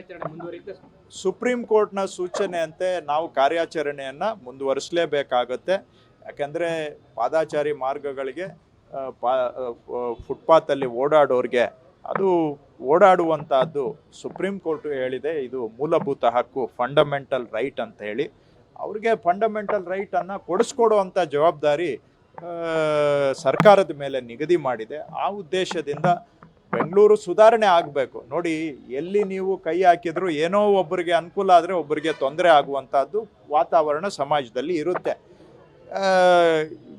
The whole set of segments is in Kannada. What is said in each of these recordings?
ಕಾರ್ಯಾಚರಣೆ ಮುಂದುವರಿಯುತ್ತೆ? ಸುಪ್ರೀಂ ಕೋರ್ಟ್ನ ಸೂಚನೆಯಂತೆ ನಾವು ಕಾರ್ಯಾಚರಣೆಯನ್ನು ಮುಂದುವರಿಸಲೇಬೇಕಾಗುತ್ತೆ. ಯಾಕೆಂದರೆ ಪಾದಾಚಾರಿ ಮಾರ್ಗಗಳಿಗೆ ಫುಟ್ಪಾತಲ್ಲಿ ಓಡಾಡೋರಿಗೆ ಅದು ಓಡಾಡುವಂಥದ್ದು ಸುಪ್ರೀಂ ಕೋರ್ಟು ಹೇಳಿದೆ, ಇದು ಮೂಲಭೂತ ಹಕ್ಕು, ಫಂಡಮೆಂಟಲ್ ರೈಟ್ ಅಂತ ಹೇಳಿ. ಅವ್ರಿಗೆ ಫಂಡಮೆಂಟಲ್ ರೈಟನ್ನು ಕೊಡಿಸ್ಕೊಡುವಂಥ ಜವಾಬ್ದಾರಿ ಸರ್ಕಾರದ ಮೇಲೆ ನಿಗದಿ ಮಾಡಿದೆ. ಆ ಉದ್ದೇಶದಿಂದ ಬೆಂಗಳೂರು ಸುಧಾರಣೆ ಆಗಬೇಕು. ನೋಡಿ, ಎಲ್ಲಿ ನೀವು ಕೈ ಹಾಕಿದ್ರು ಏನೋ ಒಬ್ಬರಿಗೆ ಅನುಕೂಲ ಆದರೆ ಒಬ್ಬರಿಗೆ ತೊಂದರೆ ಆಗುವಂಥದ್ದು ವಾತಾವರಣ ಸಮಾಜದಲ್ಲಿ ಇರುತ್ತೆ.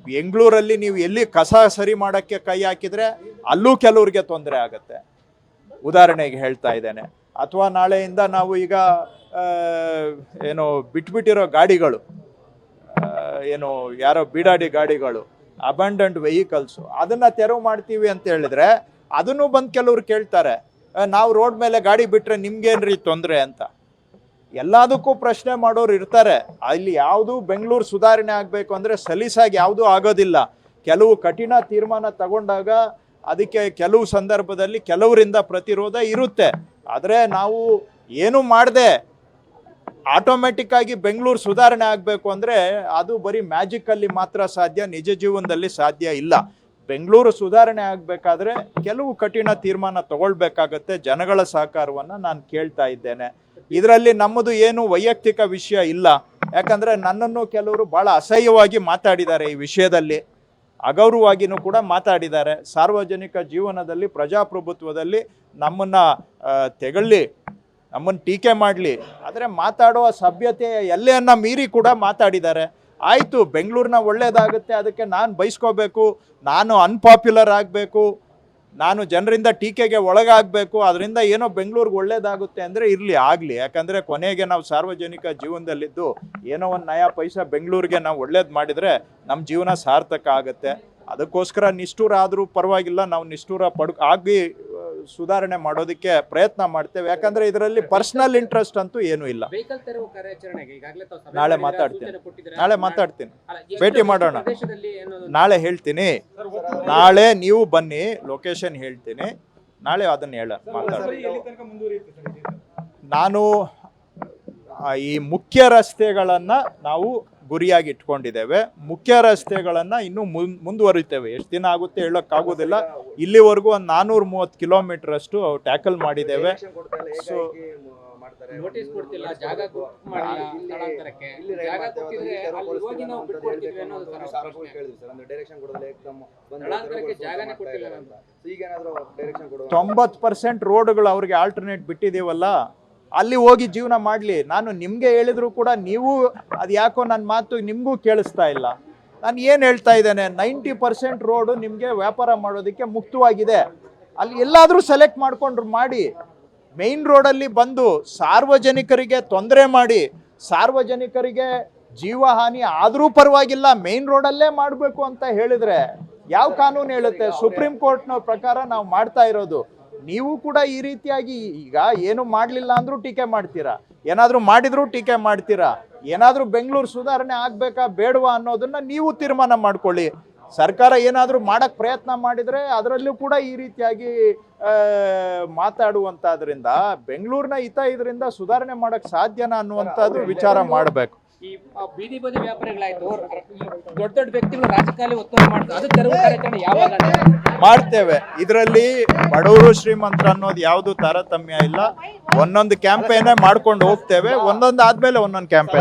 ಬೆಂಗಳೂರಲ್ಲಿ ನೀವು ಎಲ್ಲಿ ಕಸ ಸರಿ ಮಾಡೋಕ್ಕೆ ಕೈ ಹಾಕಿದರೆ ಅಲ್ಲೂ ಕೆಲವ್ರಿಗೆ ತೊಂದರೆ ಆಗುತ್ತೆ. ಉದಾಹರಣೆಗೆ ಹೇಳ್ತಾ ಇದ್ದೇನೆ. ಅಥವಾ ನಾಳೆಯಿಂದ ನಾವು ಈಗ ಏನೋ ಬಿಟ್ಬಿಟ್ಟಿರೋ ಗಾಡಿಗಳು, ಏನು ಯಾರೋ ಬೀಡಾಡಿ ಗಾಡಿಗಳು, ಅಬಂಡಂಟ್ ವೆಹಿಕಲ್ಸು, ಅದನ್ನು ತೆರವು ಮಾಡ್ತೀವಿ ಅಂತ ಹೇಳಿದ್ರೆ ಅದನ್ನು ಬಂದು ಕೆಲವ್ರು ಕೇಳ್ತಾರೆ, ನಾವು ರೋಡ್ ಮೇಲೆ ಗಾಡಿ ಬಿಟ್ಟರೆ ನಿಮ್ಗೇನ್ರಿ ತೊಂದರೆ ಅಂತ. ಎಲ್ಲದಕ್ಕೂ ಪ್ರಶ್ನೆ ಮಾಡೋರು ಇರ್ತಾರೆ. ಅಲ್ಲಿ ಯಾವುದು ಬೆಂಗಳೂರು ಸುಧಾರಣೆ ಆಗಬೇಕು ಅಂದರೆ ಸಲೀಸಾಗಿ ಯಾವುದೂ ಆಗೋದಿಲ್ಲ. ಕೆಲವು ಕಠಿಣ ತೀರ್ಮಾನ ತಗೊಂಡಾಗ ಅದಕ್ಕೆ ಕೆಲವು ಸಂದರ್ಭದಲ್ಲಿ ಕೆಲವರಿಂದ ಪ್ರತಿರೋಧ ಇರುತ್ತೆ. ಆದರೆ ನಾವು ಏನು ಮಾಡದೆ ಆಟೋಮೆಟಿಕ್ಕಾಗಿ ಬೆಂಗಳೂರು ಸುಧಾರಣೆ ಆಗಬೇಕು ಅಂದರೆ ಅದು ಬರೀ ಮ್ಯಾಜಿಕಲ್ಲಿ ಮಾತ್ರ ಸಾಧ್ಯ, ನಿಜ ಜೀವನದಲ್ಲಿ ಸಾಧ್ಯ ಇಲ್ಲ. ಬೆಂಗಳೂರು ಸುಧಾರಣೆ ಆಗಬೇಕಾದ್ರೆ ಕೆಲವು ಕಠಿಣ ತೀರ್ಮಾನ ತಗೊಳ್ಬೇಕಾಗತ್ತೆ. ಜನಗಳ ಸಹಕಾರವನ್ನು ನಾನು ಕೇಳ್ತಾ ಇದ್ದೇನೆ. ಇದರಲ್ಲಿ ನಮ್ಮದು ಏನು ವೈಯಕ್ತಿಕ ವಿಷಯ ಇಲ್ಲ. ಯಾಕಂದರೆ ನನ್ನನ್ನು ಕೆಲವರು ಭಾಳ ಅಸಹ್ಯವಾಗಿ ಮಾತಾಡಿದ್ದಾರೆ, ಈ ವಿಷಯದಲ್ಲಿ ಅಗೌರವವಾಗಿಯೂ ಕೂಡ ಮಾತಾಡಿದ್ದಾರೆ. ಸಾರ್ವಜನಿಕ ಜೀವನದಲ್ಲಿ, ಪ್ರಜಾಪ್ರಭುತ್ವದಲ್ಲಿ ನಮ್ಮನ್ನು ತೆಗಳ್ಳಿ, ನಮ್ಮನ್ನು ಟೀಕೆ ಮಾಡಲಿ, ಆದರೆ ಮಾತಾಡುವ ಸಭ್ಯತೆಯ ಎಲ್ಲೆಯನ್ನು ಮೀರಿ ಕೂಡ ಮಾತಾಡಿದ್ದಾರೆ. ಆಯಿತು, ಬೆಂಗಳೂರಿನ ಒಳ್ಳೆಯದಾಗುತ್ತೆ, ಅದಕ್ಕೆ ನಾನು ಬಯಸ್ಕೋಬೇಕು, ನಾನು ಅನ್ಪಾಪ್ಯುಲರ್ ಆಗಬೇಕು, ನಾನು ಜನರಿಂದ ಟೀಕೆಗೆ ಒಳಗಾಗಬೇಕು, ಅದರಿಂದ ಏನೋ ಬೆಂಗಳೂರಿಗೆ ಒಳ್ಳೇದಾಗುತ್ತೆ ಅಂದರೆ ಇರಲಿ, ಆಗಲಿ. ಯಾಕಂದರೆ ಕೊನೆಗೆ ನಾವು ಸಾರ್ವಜನಿಕ ಜೀವನದಲ್ಲಿದ್ದು ಏನೋ ಒಂದು ನಯಾ ಪೈಸಾ ಬೆಂಗಳೂರಿಗೆ ನಾವು ಒಳ್ಳೇದು ಮಾಡಿದರೆ ನಮ್ಮ ಜೀವನ ಸಾರ್ಥಕ ಆಗುತ್ತೆ. ಅದಕ್ಕೋಸ್ಕರ ನಿಷ್ಠೂರ ಆದರೂ ಪರವಾಗಿಲ್ಲ, ನಾವು ನಿಷ್ಠೂರ ಆಗಿ ಸುಧಾರಣೆ ಮಾಡೋದಕ್ಕೆ ಪ್ರಯತ್ನ ಮಾಡ್ತೇವೆ. ಯಾಕಂದರೆ ಇದರಲ್ಲಿ ಪರ್ಸನಲ್ ಇಂಟ್ರೆಸ್ಟ್ ಅಂತೂ ಏನೂ ಇಲ್ಲ. ನಾಳೆ ಮಾತಾಡ್ತೀನಿ, ಭೇಟಿ ಮಾಡೋಣ. ನಾಳೆ ಹೇಳ್ತೀನಿ, ನಾಳೆ ನೀವು ಬನ್ನಿ, ಲೊಕೇಶನ್ ಹೇಳ್ತೀನಿ, ನಾಳೆ ಅದನ್ನು ನಾನು ಈ ಮುಖ್ಯ ರಸ್ತೆಗಳನ್ನು ನಾವು ಗುರಿಯಾಗಿ ಇಟ್ಕೊಂಡಿದ್ದೇವೆ. ಮುಖ್ಯ ರಸ್ತೆಗಳನ್ನು ಇನ್ನೂ ಮುಂದುವರಿತೇವೆ. ಎಷ್ಟು ದಿನ ಆಗುತ್ತೆ ಹೇಳೋಕ್ಕಾಗೋದಿಲ್ಲ. ಇಲ್ಲಿವರೆಗೂ ಒಂದು 430 ಕಿಲೋಮೀಟರ್ ಅಷ್ಟು ಟ್ಯಾಕಲ್ ಮಾಡಿದ್ದೇವೆ. ಸೊ %90 ರೋಡ್ಗಳು ಅವ್ರಿಗೆ ಆಲ್ಟರ್ನೇಟ್ ಬಿಟ್ಟಿದ್ದೀವಲ್ಲ, ಅಲ್ಲಿ ಹೋಗಿ ಜೀವನ ಮಾಡಲಿ. ನಾನು ನಿಮಗೆ ಹೇಳಿದ್ರು ಕೂಡ ನೀವು ಅದು ಯಾಕೋ ನನ್ನ ಮಾತು ನಿಮಗೂ ಕೇಳಿಸ್ತಾ ಇಲ್ಲ. ನಾನು ಏನು ಹೇಳ್ತಾ ಇದ್ದೇನೆ, 90% ರೋಡು ನಿಮಗೆ ವ್ಯಾಪಾರ ಮಾಡೋದಕ್ಕೆ ಮುಕ್ತವಾಗಿದೆ. ಅಲ್ಲಿ ಎಲ್ಲಾದರೂ ಸೆಲೆಕ್ಟ್ ಮಾಡಿಕೊಂಡ್ರು ಮಾಡಿ. ಮೇಯ್ನ್ ರೋಡಲ್ಲಿ ಬಂದು ಸಾರ್ವಜನಿಕರಿಗೆ ತೊಂದರೆ ಮಾಡಿ, ಸಾರ್ವಜನಿಕರಿಗೆ ಜೀವಹಾನಿ ಆದರೂ ಪರವಾಗಿಲ್ಲ, ಮೇಯ್ನ್ ರೋಡಲ್ಲೇ ಮಾಡಬೇಕು ಅಂತ ಹೇಳಿದರೆ ಯಾವ ಕಾನೂನು ಹೇಳುತ್ತೆ? ಸುಪ್ರೀಂ ಕೋರ್ಟ್ನ ಪ್ರಕಾರ ನಾವು ಮಾಡ್ತಾ ಇರೋದು. ನೀವು ಕೂಡ ಈ ರೀತಿಯಾಗಿ ಈಗ ಏನು ಮಾಡಲಿಲ್ಲ ಅಂದರೂ ಟೀಕೆ ಮಾಡ್ತೀರಾ, ಏನಾದರೂ ಮಾಡಿದರೂ ಟೀಕೆ ಮಾಡ್ತೀರಾ. ಏನಾದರೂ ಬೆಂಗಳೂರು ಸುಧಾರಣೆ ಆಗಬೇಕಾ ಬೇಡವಾ ಅನ್ನೋದನ್ನು ನೀವು ತೀರ್ಮಾನ ಮಾಡ್ಕೊಳ್ಳಿ. ಸರ್ಕಾರ ಏನಾದರೂ ಮಾಡೋಕ್ಕೆ ಪ್ರಯತ್ನ ಮಾಡಿದರೆ ಅದರಲ್ಲೂ ಕೂಡ ಈ ರೀತಿಯಾಗಿ ಮಾತಾಡುವಂಥದ್ರಿಂದ ಬೆಂಗಳೂರಿನ ಹಿತ ಇದರಿಂದ ಸುಧಾರಣೆ ಮಾಡೋಕ್ಕೆ ಸಾಧ್ಯನಾ ಅನ್ನುವಂಥದ್ದು ವಿಚಾರ ಮಾಡಬೇಕು. ಈ ಬೀದಿ ಬದಿ ವ್ಯಾಪಾರಿಗಳಾಯ್ತು, ದೊಡ್ಡ ದೊಡ್ಡ ವ್ಯಕ್ತಿಗಳು ರಾಜಕಾಲಿ ಒತ್ತಡ ಮಾಡ್ತಾರೆ, ಅದು ತೆರವು ಕಾರ್ಯಾಚರಣೆ ಯಾವಾಗ ಮಾಡ್ತೇವೆ. ಇದರಲ್ಲಿ ಬಡವರು ಶ್ರೀಮಂತರ ಅನ್ನೋದು ಯಾವುದು ತಾರತಮ್ಯ ಇಲ್ಲ. ಒಂದೊಂದು ಕ್ಯಾಂಪೇನೇ ಮಾಡ್ಕೊಂಡು ಹೋಗ್ತೇವೆ, ಒಂದೊಂದು ಆದ್ಮೇಲೆ ಒಂದೊಂದು ಕ್ಯಾಂಪೇನ್